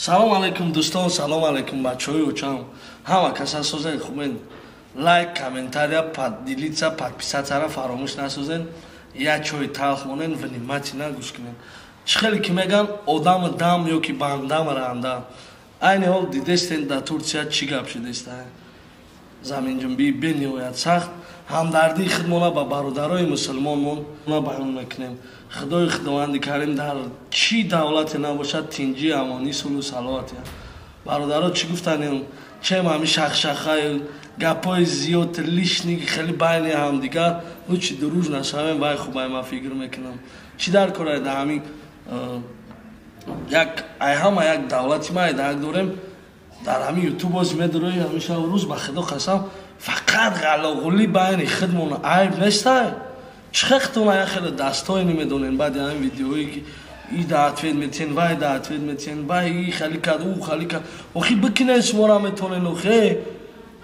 Салом алейкум дӯстон, салом алейкум бачаҳои учам. Ҳама каса созен хубен. Лайк, комментария, делиться, подписаться фаромӯш насозен. Я чой талх монен, внимательно гӯш кунен. Чӣ хеле ки меган одам дам ёки бандам ранда. Айни ҳол дидестен дар Турсия чӣ гап шудеста. Заминҷунбии бениҳоят сахт. ҳамдардии худмона ба бародарои мусулмонмон баён мекунем. Худои худованди карим дар чӣ давлате набошад тинҷӣ, амонӣ, сулҳу саловат. Бародаро чӣ гуфтанд? Чем ҳами шахшахаи гапои зиёд лишни хеле байни ҳамдигар лучи дуруж нашавем. Вай хубай ма фикр мекунам. Чӣ дар кора да ҳами як ҳама як давлати ма дак дорем. Дар ҳами ютуб боз медурои ҳамеша рӯз ба худо қасам фақат ғалоғули байни худмон айб нестай. Чехтона я хеле дастoi немедонен баъди ҳамин видеои ки и да ответ метиҳен, вай да ответ метиҳен, вай и хали кард, ӯ хали кард. Охи бикинен шуморо метонен охе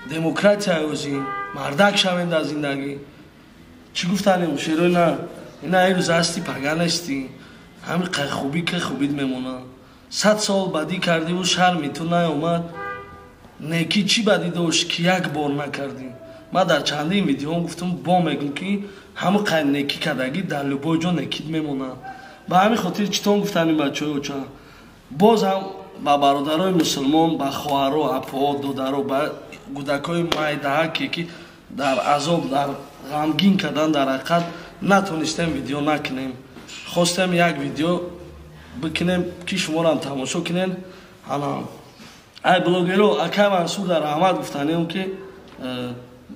демократия озӣ мардак шавен дар зиндагӣ. Чӣ гуфтанем шерои на ина ирӯз ҳасти пага нести. ҳамин қайхубӣ ки хубид мемонад. 100 сол бадӣ кардиву шарми ту наомад. Некӣ чӣ бадӣ дошт ки як бор накардӣ. Ман дар чандин видеоам гуфтам бо мегӯм ки ҳама қай некӣ кардагӣ дар любой ҷо некит мемонад. Ба ҳамин хотир читон гуфтанем бачаҳои уча. Боз ҳам ба бародарои мусулмон, ба хоҳаро, апоҳо, додаро, ба кӯдакҳои майдаҳаке ки дар азоб, дар ғамгин кардан дар ҳақиқат натонистем видео накунем. Хостем як видео бикунем ки шуморо тамошо кунен. ай блогеро акай Мансур дар Аҳмад гуфтанем ки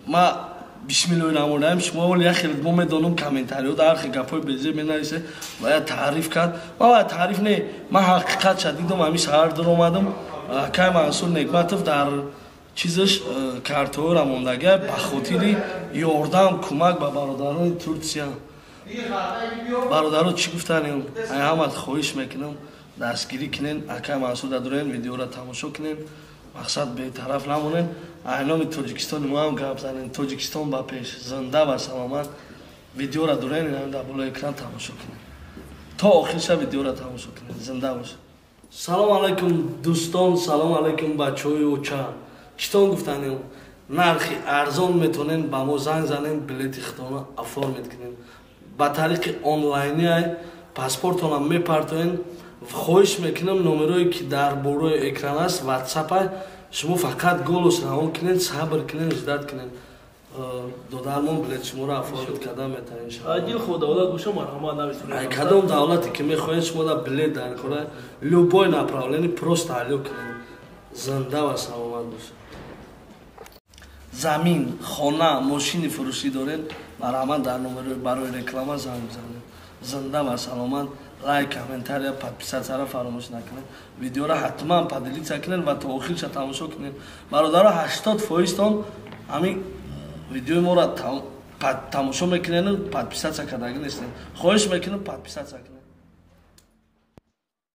ма бисмиллоҳирраҳмонирраҳим шумо вол як хеле мо медонам комментариҳо дар хи гапҳои безеб менависе ва я таъриф кард. Ма ва таъриф не, ман ҳақиқатша дидам ҳамин шаҳар даромадам. Акай Мансур Некматов дар чизаш картҳои рамондагӣ ба хотири ёрдам кӯмак ба бародарои Турсия. Бародаро чӣ гуфтанем? Ай ҳамат хоҳиш мекунам дастгирӣ кунен, акай Мансур дадурен видеоро тамошо кунен. Мақсад бетараф намонен. Айноми Тоҷикистон мо ҳам гап занем. Тоҷикистон ба пеш, зинда ва саломат. Видеоро дурен ин дар болои экран тамошо кунен. То охирша видеоро тамошо кунен. Зинда бош. Салом алейкум дӯстон, салом алейкум бачаҳои уча. Читон гуфтанем? Нархи арзон метонен ба мо занг занен, билети худона оформид кунен. Ба тариқи онлайни паспортона мепартоен. Хоҳиш мекунам номерои ки дар борои экран аст WhatsApp шумо фақат голос равон кунед, сабр кунед, жиддат кунед. Додармон билет шуморо оформид карда метавонед иншоалло. Адил худ давлат гӯша марҳамат нависонед. Ай кадом давлате ки мехоҳед шумо да билет дар кора любой направление просто алё кунед. Зинда ва саломат бошед. Замин, хона, мошини фурӯшӣ доред, марҳамат дар номерои барои реклама занг бизанед. Зинда ва саломат. Лайк, комментария, подписаться фаромӯш накунед. Видеоро ҳатман поделиться кунед ва то охирша тамошо кунед. Бародаро 80% ҳамин видеои моро тамошо мекунед, подписаться кардагӣ нестед. Хоҳиш мекунам подписаться кунед.